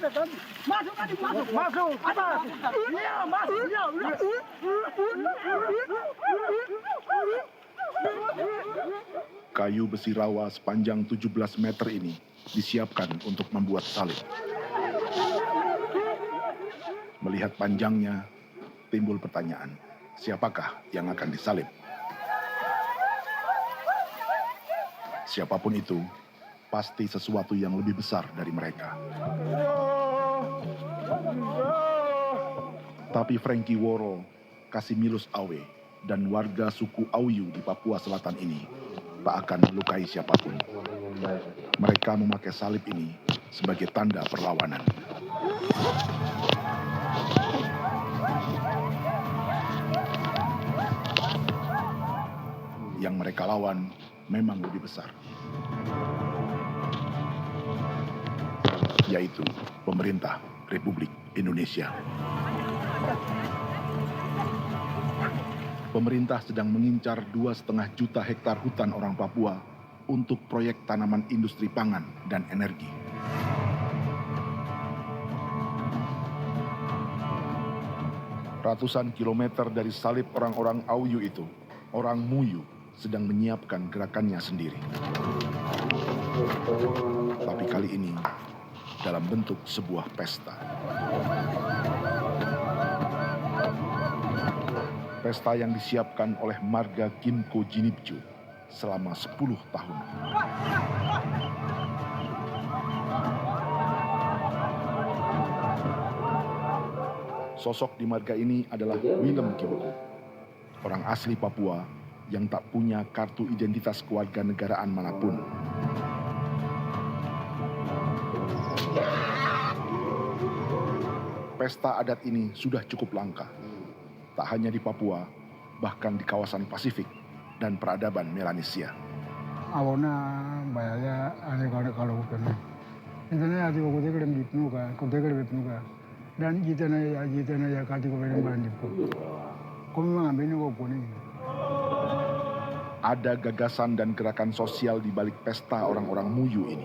Masuk tadi, masuk. Masuk. Atas. Iya, masuk. Iya, udah. Kayu besi rawa sepanjang 17 meter ini disiapkan untuk membuat salib. Melihat panjangnya, timbul pertanyaan, siapakah yang akan disalib? Siapapun itu, pasti sesuatu yang lebih besar dari mereka. Tapi Frankie Woro, Casimilus Awe, dan warga suku Auyu di Papua Selatan ini tak akan melukai siapapun. Mereka memakai salib ini sebagai tanda perlawanan. Yang mereka lawan memang lebih besar, yaitu pemerintah Republik Indonesia. Pemerintah sedang mengincar 2,5 juta hektar hutan orang Papua untuk proyek tanaman industri pangan dan energi. Ratusan kilometer dari salib orang-orang Auyu itu, orang Muyu sedang menyiapkan gerakannya sendiri. Tapi kali ini dalam bentuk sebuah pesta. Pesta yang disiapkan oleh marga Kimco Jinibju selama 10 tahun. Sosok di marga ini adalah Willem Kimco, orang asli Papua yang tak punya kartu identitas kewarganegaraan manapun. Pesta adat ini sudah cukup langka, tak hanya di Papua, bahkan di kawasan Pasifik dan peradaban Melanesia. Awalnya bayarnya aneh kalau bukan. Internet ada kode kode bitnuka, dan jitana ya kati kode bandiku. Kami mengambil nuko puni. Ada gagasan dan gerakan sosial di balik pesta orang-orang Muyu ini.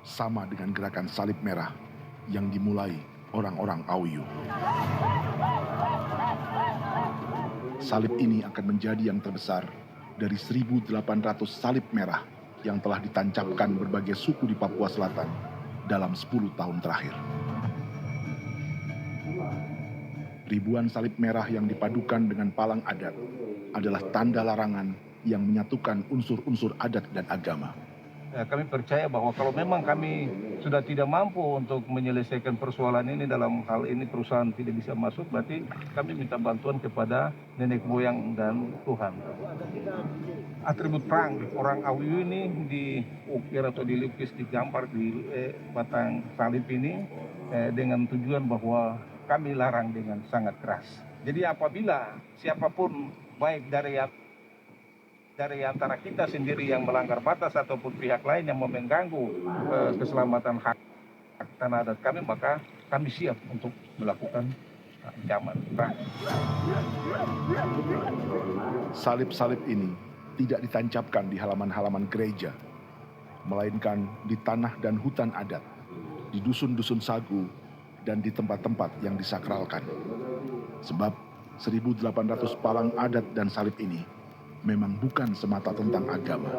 Sama dengan gerakan salib merah yang dimulai orang-orang Auyu. Salib ini akan menjadi yang terbesar dari 1.800 salib merah yang telah ditancapkan berbagai suku di Papua Selatan dalam 10 tahun terakhir. Ribuan salib merah yang dipadukan dengan palang adat adalah tanda larangan yang menyatukan unsur-unsur adat dan agama. Ya, kami percaya bahwa kalau memang kami sudah tidak mampu untuk menyelesaikan persoalan ini, dalam hal ini perusahaan tidak bisa masuk, berarti kami minta bantuan kepada nenek moyang dan Tuhan. Atribut perang orang Auyu ini diukir atau dilukis, digambar di batang salib ini dengan tujuan bahwa kami larang dengan sangat keras. Jadi apabila siapapun, baik dari antara kita sendiri yang melanggar batas ataupun pihak lain yang mengganggu keselamatan hak tanah adat kami, maka kami siap untuk melakukan ancaman perang. Salib-salib ini tidak ditancapkan di halaman-halaman gereja, melainkan di tanah dan hutan adat, di dusun-dusun sagu, dan di tempat-tempat yang disakralkan. Sebab 1.800 palang adat dan salib ini memang bukan semata tentang agama,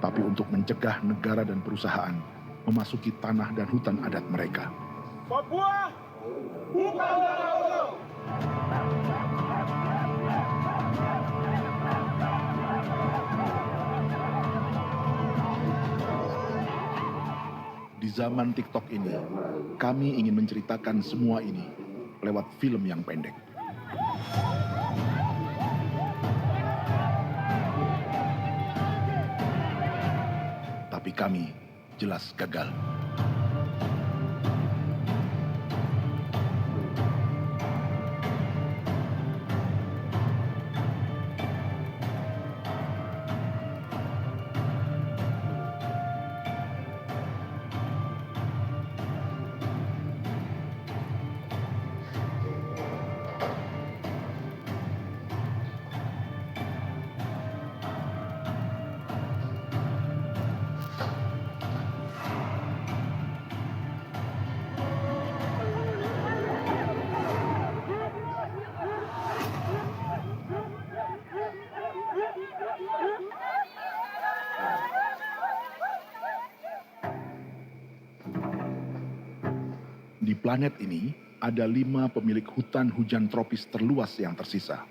tapi untuk mencegah negara dan perusahaan memasuki tanah dan hutan adat mereka. Papua, bukan Papua. Di zaman TikTok ini, kami ingin menceritakan semua ini lewat film yang pendek. Tapi kami jelas gagal. Di planet ini ada 5 pemilik hutan hujan tropis terluas yang tersisa.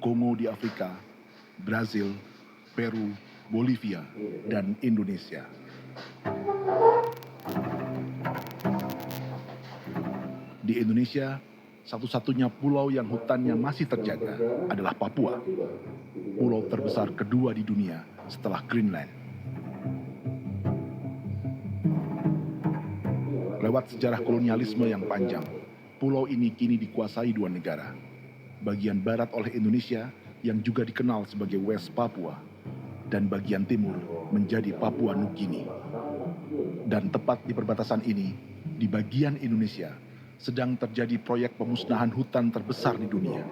Kongo di Afrika, Brazil, Peru, Bolivia, dan Indonesia. Di Indonesia, satu-satunya pulau yang hutannya masih terjaga adalah Papua, pulau terbesar kedua di dunia setelah Greenland. Lewat sejarah kolonialisme yang panjang, pulau ini kini dikuasai 2 negara. Bagian barat oleh Indonesia yang juga dikenal sebagai West Papua, dan bagian timur menjadi Papua Nugini. Dan tepat di perbatasan ini, di bagian Indonesia, sedang terjadi proyek pemusnahan hutan terbesar di dunia.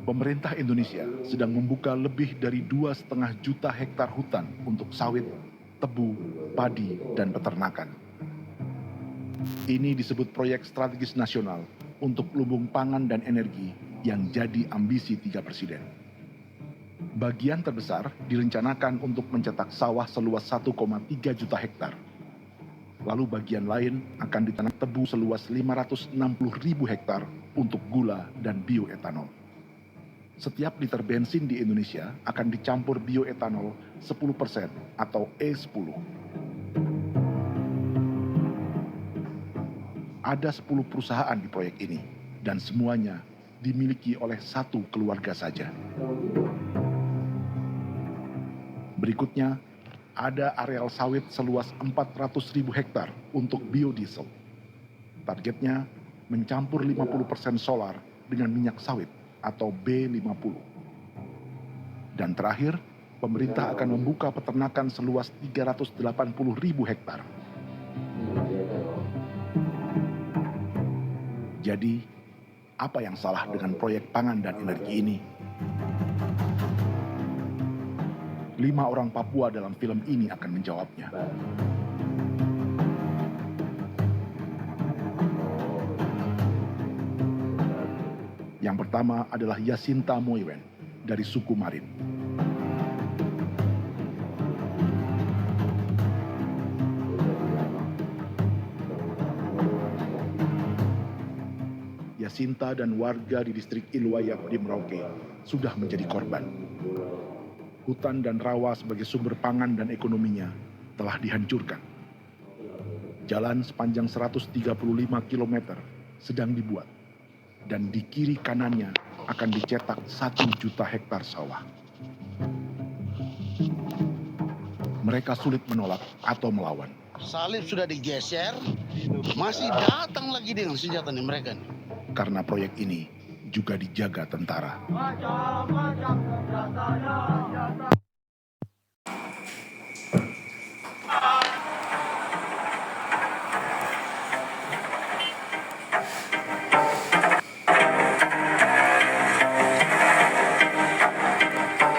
Pemerintah Indonesia sedang membuka lebih dari 2,5 juta hektar hutan untuk sawit, tebu, padi, dan peternakan. Ini disebut proyek strategis nasional untuk lumbung pangan dan energi yang jadi ambisi 3 presiden. Bagian terbesar direncanakan untuk mencetak sawah seluas 1,3 juta hektar. Lalu bagian lain akan ditanam tebu seluas 560.000 hektar untuk gula dan bioetanol. Setiap liter bensin di Indonesia akan dicampur bioetanol 10% atau E10. Ada 10 perusahaan di proyek ini, dan semuanya dimiliki oleh 1 keluarga saja. Berikutnya, ada areal sawit seluas 400.000 hektar untuk biodiesel. Targetnya mencampur 50% solar dengan minyak sawit atau B50. Dan terakhir, pemerintah akan membuka peternakan seluas 380.000 hektar. Jadi, apa yang salah dengan proyek pangan dan energi ini? 5 orang Papua dalam film ini akan menjawabnya. Yang pertama adalah Yasinta Moiwen dari suku Marin. Yasinta dan warga di distrik Ilwayap di Merauke sudah menjadi korban. Hutan dan rawa sebagai sumber pangan dan ekonominya telah dihancurkan. Jalan sepanjang 135 km sedang dibuat, dan di kiri kanannya akan dicetak 1 juta hektar sawah. Mereka sulit menolak atau melawan. Salib sudah digeser, masih datang lagi dengan senjata nih mereka nih. Karena proyek ini juga dijaga tentara.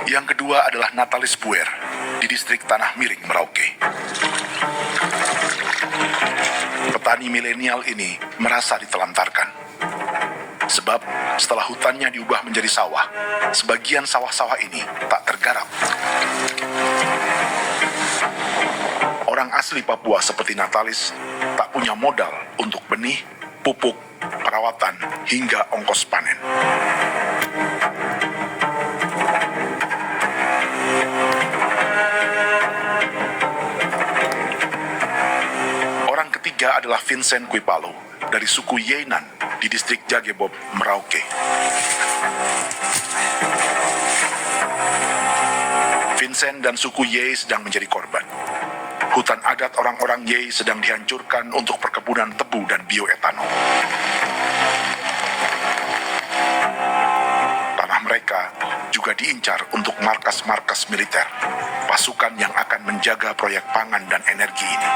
Yang kedua adalah Natalis Buer di distrik Tanah Miring, Merauke. Petani milenial ini merasa ditelantarkan. Sebab setelah hutannya diubah menjadi sawah, sebagian sawah-sawah ini tak tergarap. Orang asli Papua seperti Natalis tak punya modal untuk benih, pupuk, perawatan, hingga ongkos panen. Orang ketiga adalah Vincent Kuipalo dari suku Yenan di distrik Jagebob, Merauke. Vincent dan suku Ye sedang menjadi korban. Hutan adat orang-orang Ye sedang dihancurkan untuk perkebunan tebu dan bioetanol. Tanah mereka juga diincar untuk markas-markas militer, pasukan yang akan menjaga proyek pangan dan energi ini.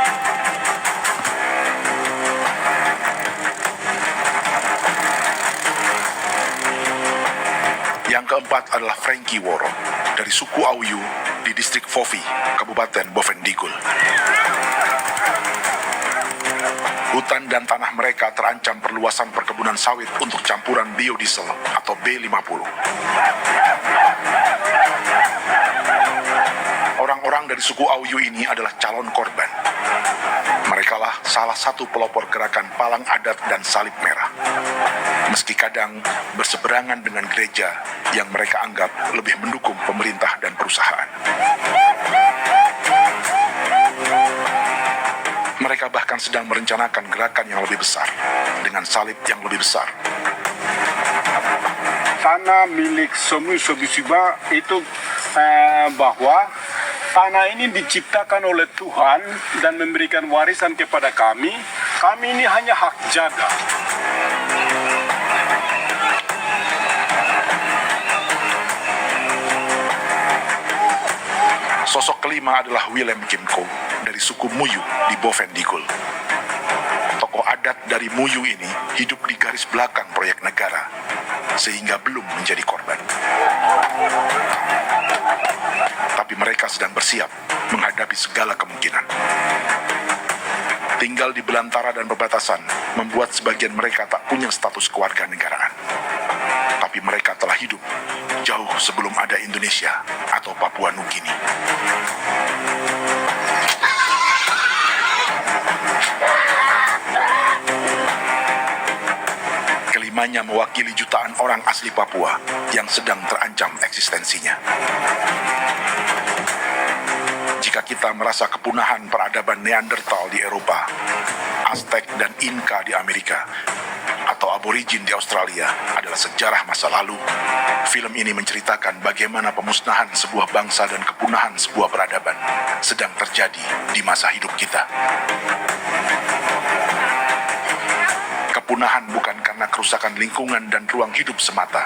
Yang keempat adalah Frankie Woro dari suku Auyu di distrik Fofi, Kabupaten Bovendigul. Hutan dan tanah mereka terancam perluasan perkebunan sawit untuk campuran biodiesel atau B50. Orang-orang dari suku Auyu ini adalah calon korban. Merekalah salah satu pelopor gerakan Palang Adat dan Salib Merah. Meski kadang berseberangan dengan gereja yang mereka anggap lebih mendukung pemerintah dan perusahaan. Mereka bahkan sedang merencanakan gerakan yang lebih besar, dengan salib yang lebih besar. Tanah milik Semui Sobisiba itu bahwa tanah ini diciptakan oleh Tuhan dan memberikan warisan kepada kami. Kami ini hanya hak jaga. Sosok kelima adalah Willem Kimco dari suku Muyu di Bovendigul. Tokoh adat dari Muyu ini hidup di garis belakang proyek negara, sehingga belum menjadi korban. Tapi mereka sedang bersiap menghadapi segala kemungkinan. Tinggal di belantara dan perbatasan membuat sebagian mereka tak punya status kewarganegaraan. Tapi mereka telah hidup jauh sebelum ada Indonesia atau Papua Nugini. Kelimanya mewakili jutaan orang asli Papua yang sedang terancam eksistensinya. Jika kita merasa kepunahan peradaban Neanderthal di Eropa, Aztec dan Inka di Amerika, atau aborigin di Australia adalah sejarah masa lalu, film ini menceritakan bagaimana pemusnahan sebuah bangsa dan kepunahan sebuah peradaban sedang terjadi di masa hidup kita. Kepunahan bukan karena kerusakan lingkungan dan ruang hidup semata,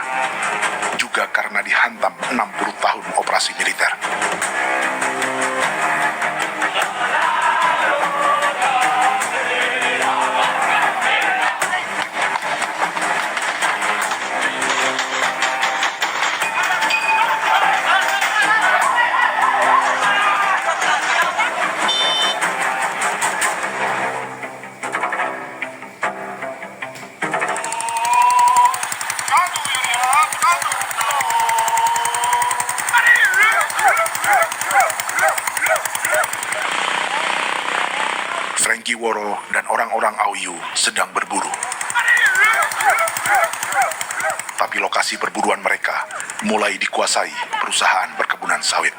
juga karena dihantam 60 tahun operasi militer. Frankie Woro dan orang-orang Auyu sedang berburu. Tapi lokasi perburuan mereka mulai dikuasai perusahaan perkebunan sawit.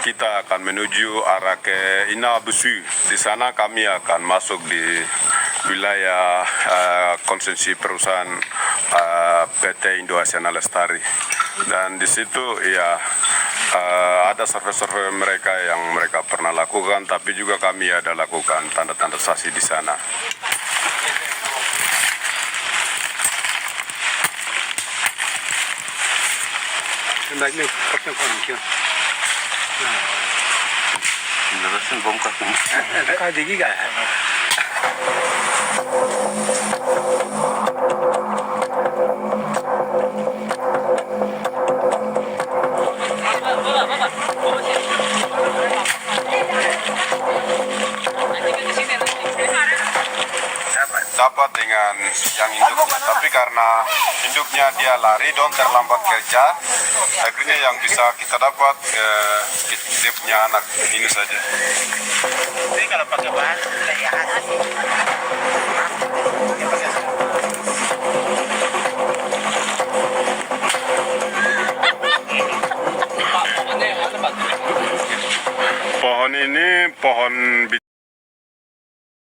Kita akan menuju arah ke Inabusu. Di sana kami akan masuk di wilayah konsesi perusahaan PT Indo Asiana Lestari. Dan di situ ya ada survei-survei mereka yang mereka pernah lakukan, tapi juga kami ada lakukan tanda-tanda saksi di sana. Dapat dengan yang induknya, tapi karena induknya dia lari dan terlambat kerja, akhirnya yang bisa kita dapat dia punya anak ini saja. Jadi kalau pakai bahan kayak